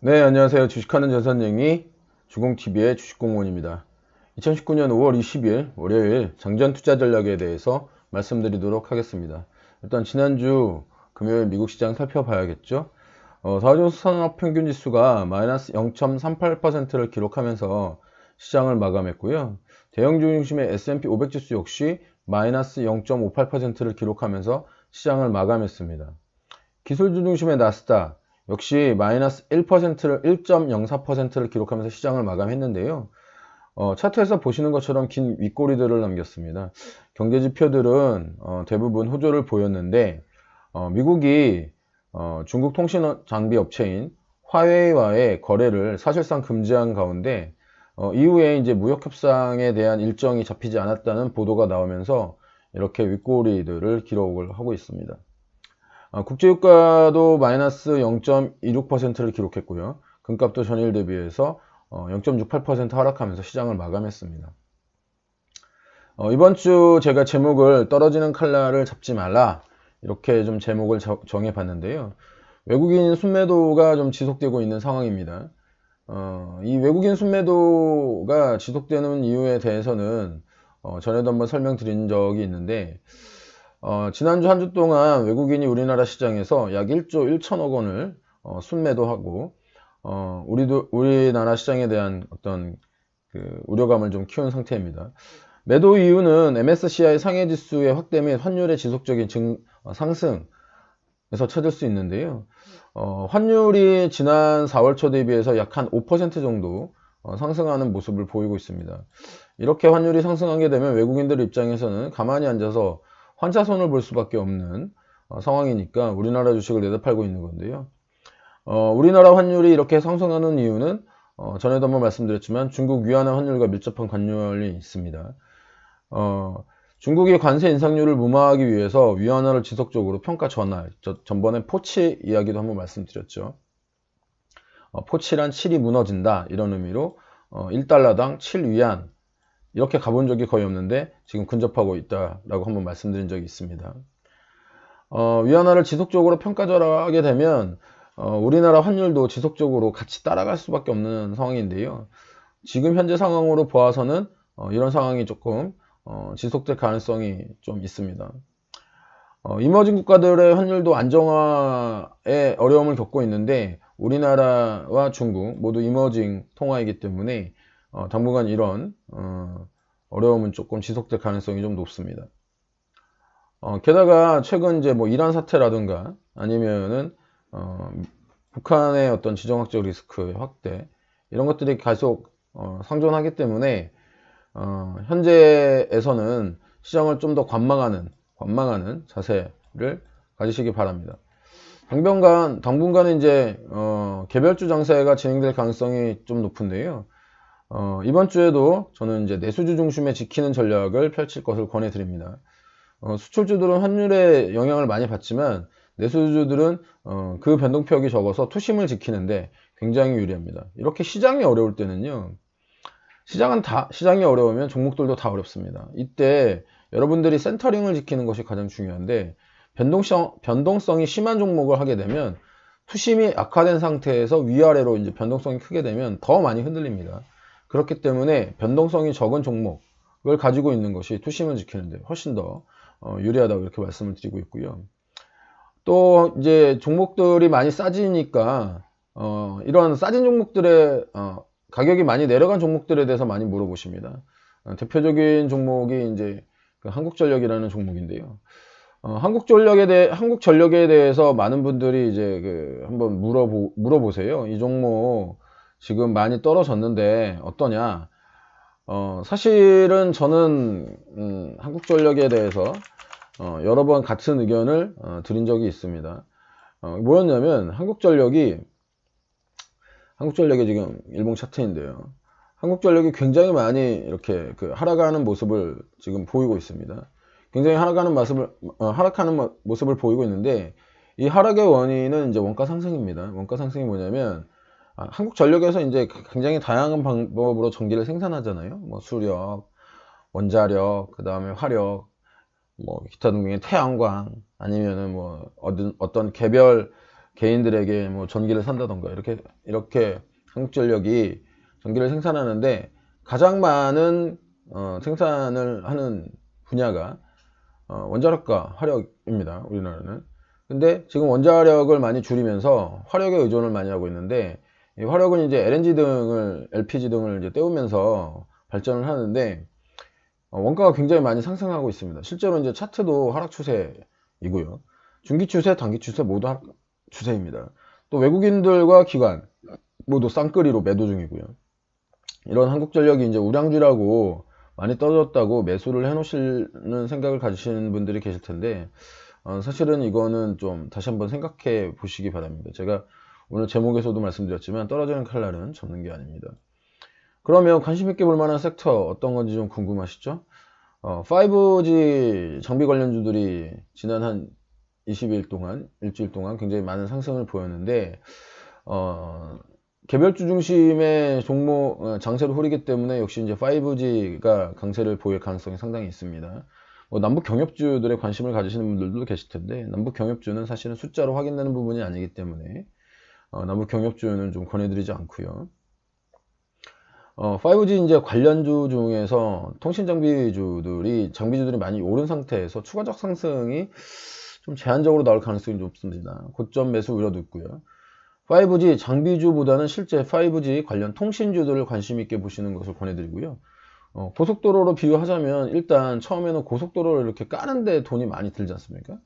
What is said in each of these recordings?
네, 안녕하세요. 주식하는 전선쟁이 주공TV의 주식공무원입니다. 2019년 5월 20일 월요일 장전 투자 전략에 대해서 말씀드리도록 하겠습니다. 일단 지난주 금요일 미국 시장 살펴봐야겠죠. 다우존스 산업평균지수가 마이너스 0.38%를 기록하면서 시장을 마감했고요. 대형주 중심의 S&P 500 지수 역시 마이너스 0.58%를 기록하면서 시장을 마감했습니다. 기술주 중심의 나스닥 역시 마이너스 1%를 1.04%를 기록하면서 시장을 마감했는데요. 차트에서 보시는 것처럼 긴 윗꼬리들을 남겼습니다. 경제지표들은 대부분 호조를 보였는데 미국이 중국 통신 장비 업체인 화웨이와의 거래를 사실상 금지한 가운데 이후에 이제 무역 협상에 대한 일정이 잡히지 않았다는 보도가 나오면서 이렇게 윗꼬리들을 기록을 하고 있습니다. 국제유가도 마이너스 0.26%를 기록했고요. 금값도 전일 대비해서 0.68% 하락하면서 시장을 마감했습니다. 이번 주 제가 제목을 떨어지는 칼날을 잡지 말라 이렇게 좀 제목을 정해 봤는데요. 외국인 순매도가 좀 지속되고 있는 상황입니다. 이 외국인 순매도가 지속되는 이유에 대해서는 전에도 한번 설명드린 적이 있는데 지난주 한 주 동안 외국인이 우리나라 시장에서 약 1조 1천억 원을 순매도하고 우리나라 시장에 대한 어떤 우려감을 좀 키운 상태입니다. 매도 이유는 MSCI 상해지수의 확대 및 환율의 지속적인 상승에서 찾을 수 있는데요. 환율이 지난 4월 초 대비해서 약 한 5% 정도 상승하는 모습을 보이고 있습니다. 이렇게 환율이 상승하게 되면 외국인들 입장에서는 가만히 앉아서 환차손을 볼 수밖에 없는 상황이니까 우리나라 주식을 내다팔고 있는 건데요. 우리나라 환율이 이렇게 상승하는 이유는 전에도 한번 말씀드렸지만 중국 위안화 환율과 밀접한 관련이 있습니다. 중국이 관세 인상률을 무마하기 위해서 위안화를 지속적으로 평가 전환, 전번에 포치 이야기도 한번 말씀드렸죠. 포치란 7이 무너진다 이런 의미로 1달러당 7위안 이렇게 가본 적이 거의 없는데 지금 근접하고 있다라고 한번 말씀드린 적이 있습니다. 위안화를 지속적으로 평가절하하게 되면 우리나라 환율도 지속적으로 같이 따라갈 수밖에 없는 상황인데요. 지금 현재 상황으로 보아서는 이런 상황이 조금 지속될 가능성이 좀 있습니다. 이머징 국가들의 환율도 안정화에 어려움을 겪고 있는데 우리나라와 중국 모두 이머징 통화이기 때문에 당분간 이런 어려움은 조금 지속될 가능성이 좀 높습니다. 게다가 최근 이제 뭐 이란 사태라든가 아니면은 북한의 어떤 지정학적 리스크의 확대 이런 것들이 계속 상존하기 때문에 현재에서는 시장을 좀 더 관망하는 자세를 가지시기 바랍니다. 당분간은 이제 개별주 장세가 진행될 가능성이 좀 높은데요. 이번 주에도 저는 이제 내수주 중심에 지키는 전략을 펼칠 것을 권해드립니다. 수출주들은 환율에 영향을 많이 받지만 내수주들은 그 변동폭이 적어서 투심을 지키는데 굉장히 유리합니다. 이렇게 시장이 어려울 때는요. 시장이 어려우면 종목들도 다 어렵습니다. 이때 여러분들이 센터링을 지키는 것이 가장 중요한데 변동성이 심한 종목을 하게 되면 투심이 악화된 상태에서 위아래로 이제 변동성이 크게 되면 더 많이 흔들립니다. 그렇기 때문에 변동성이 적은 종목을 가지고 있는 것이 투심을 지키는데 훨씬 더 유리하다고 이렇게 말씀을 드리고 있고요. 또 이제 종목들이 많이 싸지니까 이런 싸진 종목들의 가격이 많이 내려간 종목들에 대해서 많이 물어보십니다. 대표적인 종목이 이제 한국전력이라는 종목인데요. 한국전력에 대해서 많은 분들이 이제 한번 물어보세요. 이 종목 지금 많이 떨어졌는데 어떠냐? 사실은 저는 한국전력에 대해서 여러 번 같은 의견을 드린 적이 있습니다. 뭐였냐면 한국전력이 지금 일봉 차트인데요. 한국전력이 굉장히 많이 이렇게 하락하는 모습을 지금 보이고 있습니다. 굉장히 하락하는 모습을 보이고 있는데 이 하락의 원인은 이제 원가 상승입니다. 원가 상승이 뭐냐면 한국전력에서 이제 굉장히 다양한 방법으로 전기를 생산하잖아요. 뭐 수력, 원자력, 그 다음에 화력, 뭐 기타 등등의 태양광 아니면은 뭐 어떤 개별 개인들에게 뭐 전기를 산다던가 이렇게 한국전력이 전기를 생산하는데 가장 많은 생산을 하는 분야가 원자력과 화력입니다. 우리나라는. 근데 지금 원자력을 많이 줄이면서 화력에 의존을 많이 하고 있는데, 이 화력은 이제 LPG 등을 이제 때우면서 발전을 하는데, 원가가 굉장히 많이 상승하고 있습니다. 실제로 이제 차트도 하락 추세이고요. 중기 추세, 단기 추세 모두 하락 추세입니다. 또 외국인들과 기관 모두 쌍끌이로 매도 중이고요. 이런 한국전력이 이제 우량주라고 많이 떨어졌다고 매수를 해놓으시는 생각을 가지시는 분들이 계실 텐데, 사실은 이거는 좀 다시 한번 생각해 보시기 바랍니다. 제가 오늘 제목에서도 말씀드렸지만 떨어지는 칼날은 접는 게 아닙니다. 그러면 관심 있게 볼 만한 섹터 어떤 건지 좀 궁금하시죠? 5G 장비 관련주들이 지난 한 20일 동안, 일주일 동안 굉장히 많은 상승을 보였는데, 개별주 중심의 종목 장세로 흐리기 때문에 역시 이제 5G가 강세를 보일 가능성이 상당히 있습니다. 남북 경협주들에 관심을 가지시는 분들도 계실 텐데, 남북 경협주는 사실은 숫자로 확인되는 부분이 아니기 때문에 남북 경협주는 좀 권해드리지 않고요. 5G 이제 관련주 중에서 통신장비주들이 장비주들이 많이 오른 상태에서 추가적 상승이 좀 제한적으로 나올 가능성이 높습니다. 고점 매수 우려도 있고요. 5G 장비주보다는 실제 5G 관련 통신주들을 관심 있게 보시는 것을 권해드리고요. 고속도로로 비유하자면 일단 처음에는 고속도로를 이렇게 까는데 돈이 많이 들지 않습니까?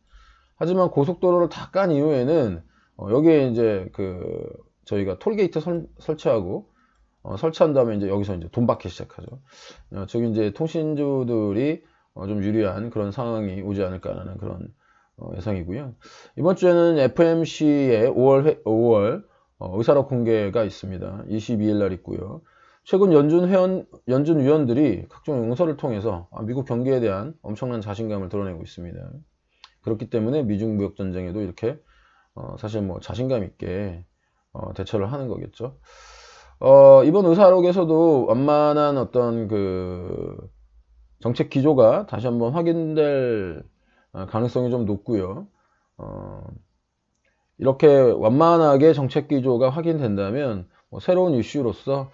하지만 고속도로를 다 깐 이후에는 여기에 이제 저희가 톨게이트 설치하고 설치한 다음에 이제 여기서 이제 돈 받기 시작하죠. 즉 이제 통신주들이 좀 유리한 그런 상황이 오지 않을까라는 그런 예상이고요. 이번 주에는 FMC의 5월 의사록 공개가 있습니다. 22일 날 있고요. 최근 연준 위원들이 각종 용서를 통해서 미국 경기에 대한 엄청난 자신감을 드러내고 있습니다. 그렇기 때문에 미중 무역 전쟁에도 이렇게 사실 뭐 자신감 있게 대처를 하는 거겠죠. 이번 의사록에서도 완만한 어떤 정책 기조가 다시 한번 확인될 가능성이 좀 높고요. 이렇게 완만하게 정책 기조가 확인된다면 새로운 이슈로서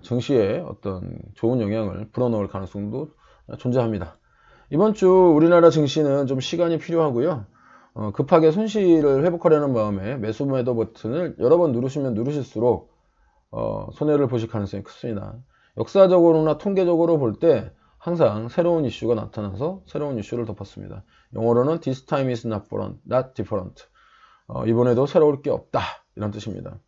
증시에 어떤 좋은 영향을 불어넣을 가능성도 존재합니다. 이번 주 우리나라 증시는 좀 시간이 필요하고요. 급하게 손실을 회복하려는 마음에 매수 매도 버튼을 여러 번 누르시면 누르실수록 손해를 보실 가능성이 크습니다. 역사적으로나 통계적으로 볼 때 항상 새로운 이슈가 나타나서 새로운 이슈를 덮었습니다. 영어로는 This time is not different. 이번에도 새로울 게 없다, 이런 뜻입니다.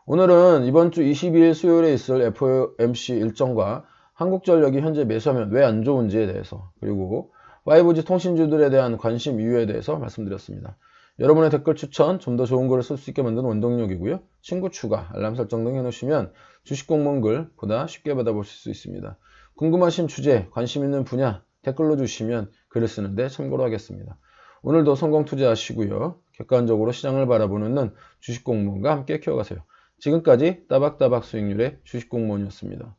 오늘은 이번 주 22일 수요일에 있을 FOMC 일정과 한국전력이 현재 매수하면 왜 안 좋은지에 대해서, 그리고 5G 통신주들에 대한 관심 이유에 대해서 말씀드렸습니다. 여러분의 댓글 추천, 좀 더 좋은 글을 쓸 수 있게 만드는 원동력이고요. 친구 추가, 알람 설정 등 해놓으시면 주식 공무원 글 보다 쉽게 받아보실 수 있습니다. 궁금하신 주제, 관심 있는 분야 댓글로 주시면 글을 쓰는데 참고로 하겠습니다. 오늘도 성공 투자하시고요. 객관적으로 시장을 바라보는 눈, 주식 공무원과 함께 키워가세요. 지금까지 따박따박 수익률의 주식 공무원이었습니다.